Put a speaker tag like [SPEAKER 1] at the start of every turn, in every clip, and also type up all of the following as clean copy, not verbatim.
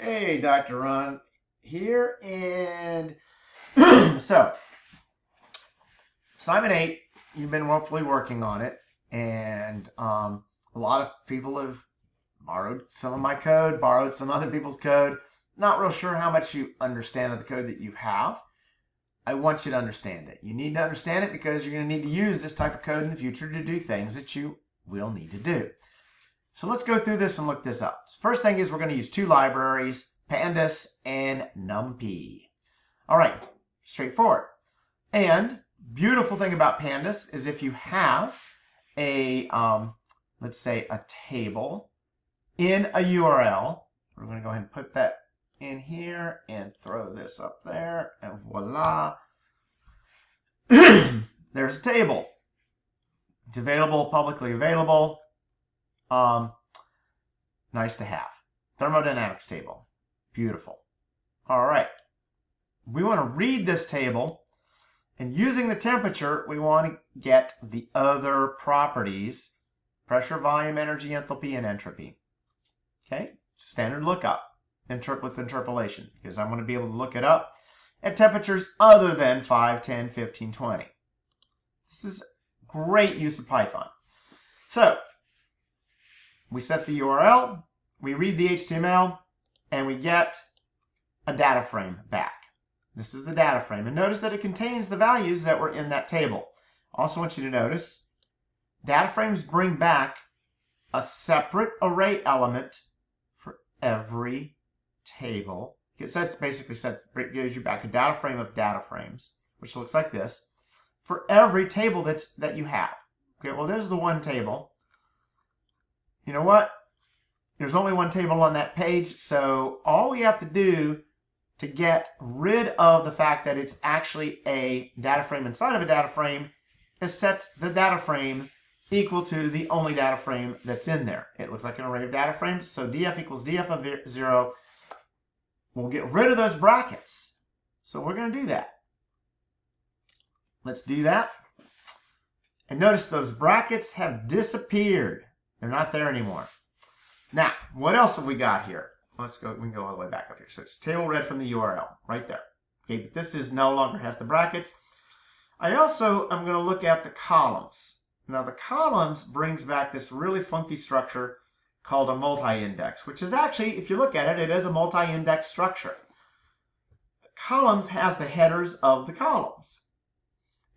[SPEAKER 1] Hey, Dr. Ron here, and so Simon 8, you've been hopefully working on it, and a lot of people have borrowed some of my code, borrowed some other people's code. Not real sure how much you understand of the code that you have. I want you to understand it. You need to understand it because you're going to need to use this type of code in the future to do things that you will need to do. So let's go through this and look this up. First thing is we're going to use two libraries, Pandas and NumPy. All right, straightforward. And beautiful thing about Pandas is if you have a, let's say a table in a URL, we're going to go ahead and put that in here and throw this up there, and voila. There's a table. It's available, publicly available. Nice to have. Thermodynamics table. Beautiful. All right. We want to read this table, and using the temperature, we want to get the other properties: pressure, volume, energy, enthalpy, and entropy. Okay? Standard lookup with interpolation, because I'm going to be able to look it up at temperatures other than 5, 10, 15, 20. This is great use of Python. So, we set the URL, we read the HTML, and we get a data frame back. This is the data frame, and notice that it contains the values that were in that table. Also want you to notice, data frames bring back a separate array element for every table. So that's basically it gives you back a data frame of data frames, which looks like this, for every table that you have. Okay, well, there's the one table. You know what? There's only one table on that page, so all we have to do to get rid of the fact that it's actually a data frame inside of a data frame is set the data frame equal to the only data frame that's in there. It looks like an array of data frames, so df equals df of 0. We'll get rid of those brackets. So we're going to do that. Let's do that. And notice those brackets have disappeared. They're not there anymore. Now, what else have we got here? Let's go. We can go all the way back up here. So it's table read from the URL right there. Okay, but this is no longer has the brackets. I also am going to look at the columns. Now, the columns brings back this really funky structure called a multi-index, which is actually, if you look at it, it is a multi-index structure. The columns has the headers of the columns.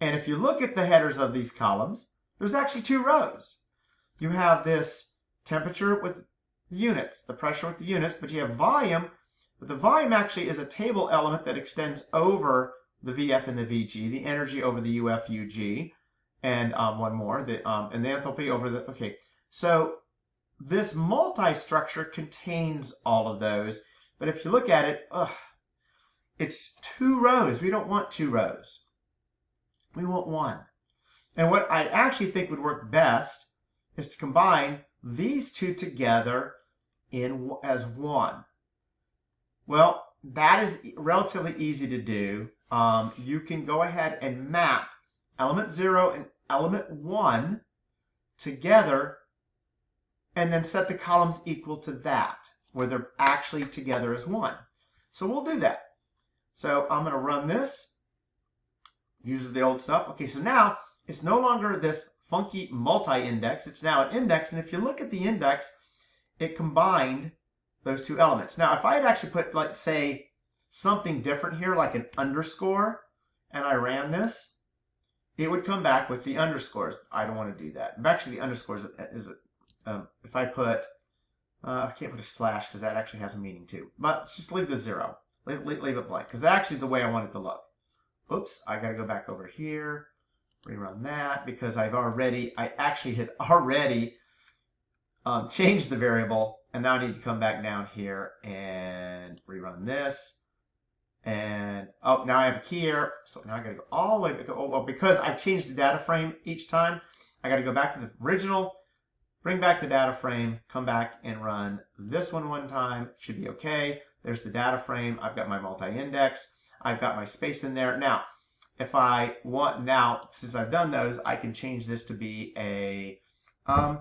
[SPEAKER 1] And if you look at the headers of these columns, there's actually two rows. You have this temperature with units, the pressure with the units, but you have volume. But the volume actually is a table element that extends over the VF and the VG, the energy over the UF, UG, and one more, and the enthalpy over the, okay. So this multi-structure contains all of those, but if you look at it, it's two rows. We don't want two rows. We want one. And what I actually think would work best is to combine these two together as one. Well, that is relatively easy to do. You can go ahead and map element 0 and element 1 together and then set the columns equal to that, where they're actually together as one. So we'll do that. So I'm going to run this. Uses the old stuff. Okay, so now it's no longer this funky multi-index. It's now an index, and if you look at the index, it combined those two elements. Now, if I had actually put, like, say, something different here, like an underscore, and I ran this, it would come back with the underscores. I don't want to do that. Actually, the underscores is if I put, I can't put a slash because that actually has a meaning too. But let's just leave the 0. Leave it blank because that actually is the way I want it to look. Oops, I got to go back over here. Rerun that because I actually had already changed the variable, and now I need to come back down here and rerun this. And oh, now I have a key error, so now I got to go all the way back. Oh, well, because I've changed the data frame each time, I got to go back to the original, bring back the data frame, come back and run this one time. It should be okay. There's the data frame. I've got my multi-index. I've got my space in there. Now, if I want now, since I've done those, I can change this to be a, I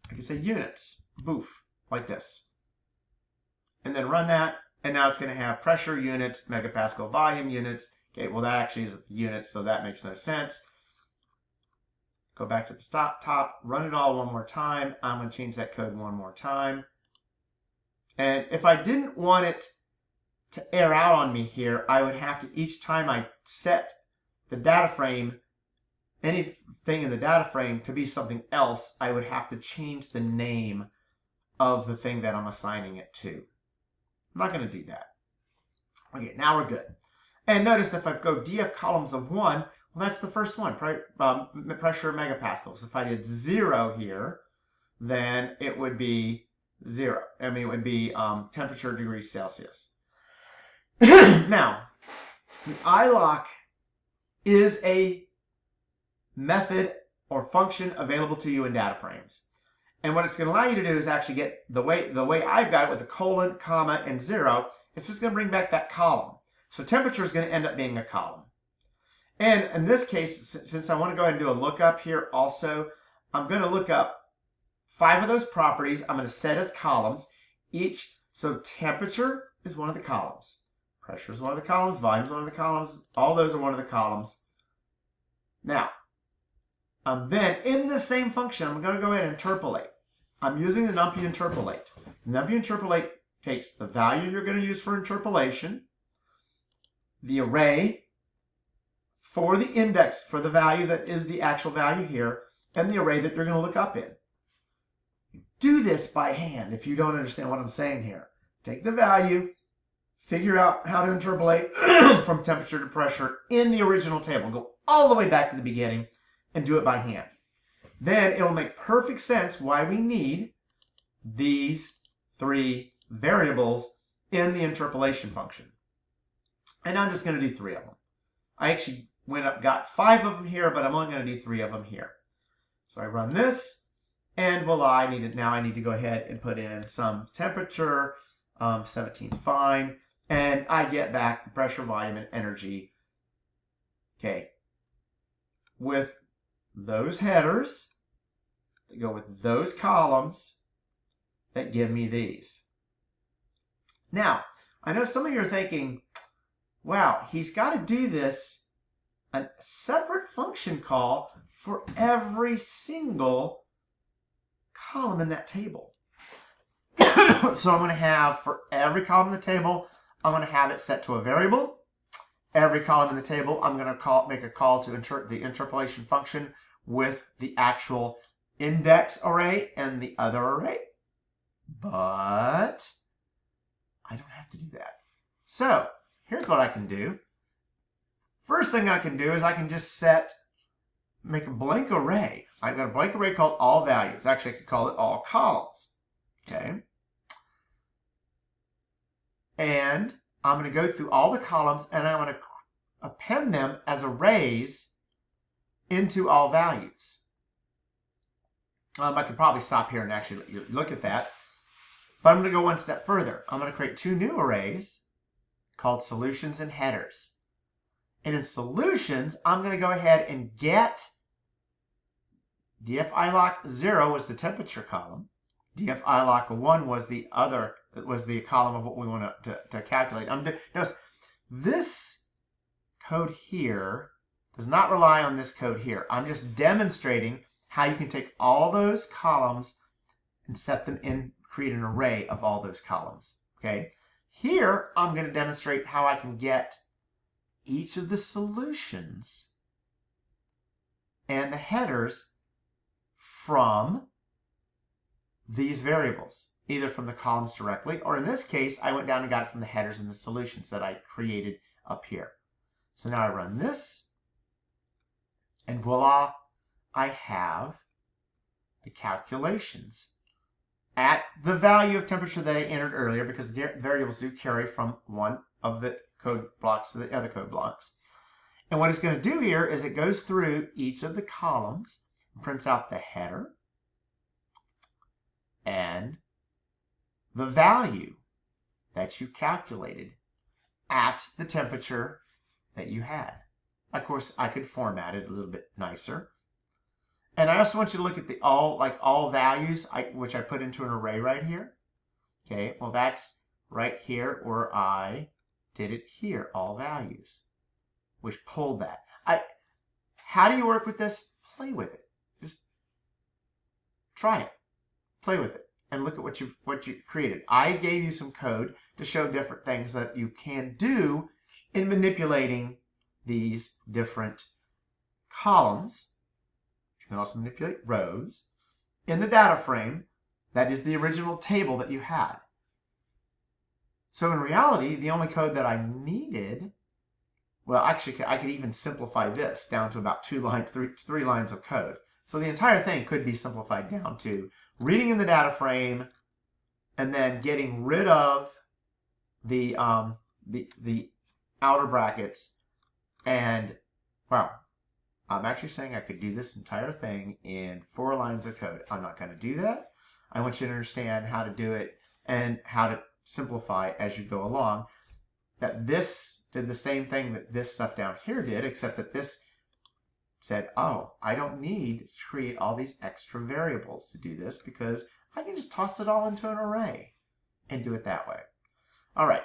[SPEAKER 1] can say units, boof, like this. and then run that, and now it's going to have pressure units, megapascal volume units. Okay, well that actually is units, so that makes no sense. Go back to the top, run it all one more time. I'm going to change that code one more time. And if I didn't want it to air out on me here, I would have to, each time I set the data frame, anything in the data frame to be something else, I would have to change the name of the thing that I'm assigning it to. I'm not going to do that. Okay, now we're good. And notice if I go df columns of 1, well, that's the first one, pressure megapascals. If I did 0 here, then it would be 0. I mean, it would be temperature degrees Celsius. Now, the iLock is a method or function available to you in data frames. And what it's going to allow you to do is actually get the way I've got it with a colon, comma, and 0. It's just going to bring back that column. So temperature is going to end up being a column. And in this case, since I want to go ahead and do a lookup here also, I'm going to look up 5 of those properties. I'm going to set as columns each. So temperature is one of the columns. Pressure is one of the columns. Volume is one of the columns. All those are one of the columns. Now, then in the same function, I'm going to go ahead and interpolate. I'm using the numpy interpolate. Numpy interpolate takes the value you're going to use for interpolation, the array for the index for the value that is the actual value here, and the array that you're going to look up in. Do this by hand if you don't understand what I'm saying here. Take the value, figure out how to interpolate from temperature to pressure in the original table. Go all the way back to the beginning and do it by hand. Then it'll make perfect sense why we need these 3 variables in the interpolation function. And I'm just going to do 3 of them. I actually got 5 of them here, but I'm only going to do 3 of them here. So I run this, and voila, now I need to go ahead and put in some temperature. 17 is fine. And I get back the pressure, volume, and energy. Okay. With those headers that go with those columns that give me these. Now, I know some of you are thinking, wow, he's got to do this, a separate function call for every single column in that table. So I'm going to have, for every column in the table, I'm going to have it set to a variable. Every column in the table, I'm going to make a call to the interpolation function with the actual index array and the other array. But I don't have to do that. So here's what I can do. First thing I can do is I can just make a blank array. I've got a blank array called all values. Actually, I could call it all columns. Okay. And I'm going to go through all the columns and I'm going to append them as arrays into all values. I could probably stop here and actually look at that. But I'm going to go one step further. I'm going to create 2 new arrays called solutions and headers. And in solutions, I'm going to go ahead and get df ilock 0 was the temperature column. df ilock 1 was the column of what we want to calculate. Notice this code here does not rely on this code here. I'm just demonstrating how you can take all those columns and set them in, create an array of all those columns. Okay. Here, I'm going to demonstrate how I can get each of the solutions and the headers from these variables, either from the columns directly, or in this case, I went down and got it from the headers and the solutions that I created up here. So now I run this, and voila, I have the calculations at the value of temperature that I entered earlier, because the variables do carry from one of the code blocks to the other code blocks. And what it's going to do here is it goes through each of the columns and prints out the header and the value that you calculated at the temperature that you had. Of course, I could format it a little bit nicer. And I also want you to look at the all values, which I put into an array right here. Okay, well that's right here, or I did it here, all values, which pulled that. How do you work with this? Play with it. Just try it. Play with it and look at what you created. I gave you some code to show different things that you can do in manipulating these different columns. You can also manipulate rows in the data frame that is the original table that you had. So in reality, the only code that I needed, well, actually, I could even simplify this down to about 2 lines, three lines of code. So the entire thing could be simplified down to reading in the data frame and then getting rid of the outer brackets. And wow, I'm actually saying I could do this entire thing in 4 lines of code. I'm not going to do that. I want you to understand how to do it and how to simplify as you go along. That this did the same thing that this stuff down here did, except that this said, oh, I don't need to create all these extra variables to do this because I can just toss it all into an array and do it that way. All right.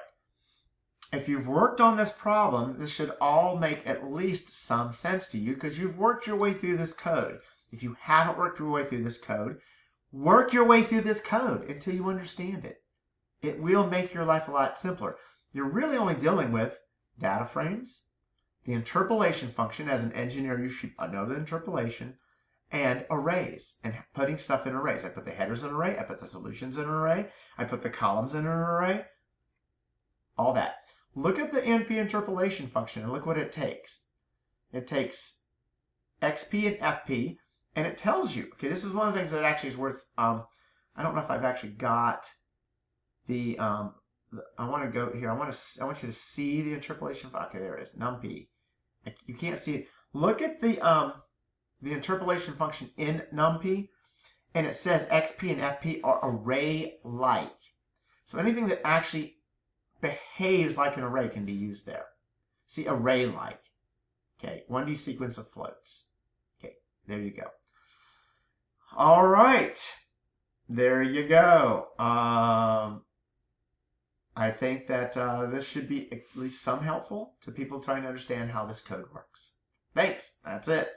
[SPEAKER 1] If you've worked on this problem, this should all make at least some sense to you because you've worked your way through this code. If you haven't worked your way through this code, work your way through this code until you understand it. It will make your life a lot simpler. You're really only dealing with data frames, the interpolation function. As an engineer, you should know the interpolation, and arrays, and putting stuff in arrays. I put the headers in an array, I put the solutions in an array, I put the columns in an array, all that. Look at the NP interpolation function and look what it takes. It takes XP and FP, and it tells you, okay, this is one of the things that actually is worth, I don't know if I've actually got the, I want to go here, I want you to see the interpolation function. Okay, there it is, NumP. You can't see it. Look at the interpolation function in NumP, and it says XP and FP are array-like. So anything that actually behaves like an array can be used there. See, array-like. Okay, 1D sequence of floats. Okay, there you go. All right, there you go. I think that this should be at least some helpful to people trying to understand how this code works. Thanks, that's it.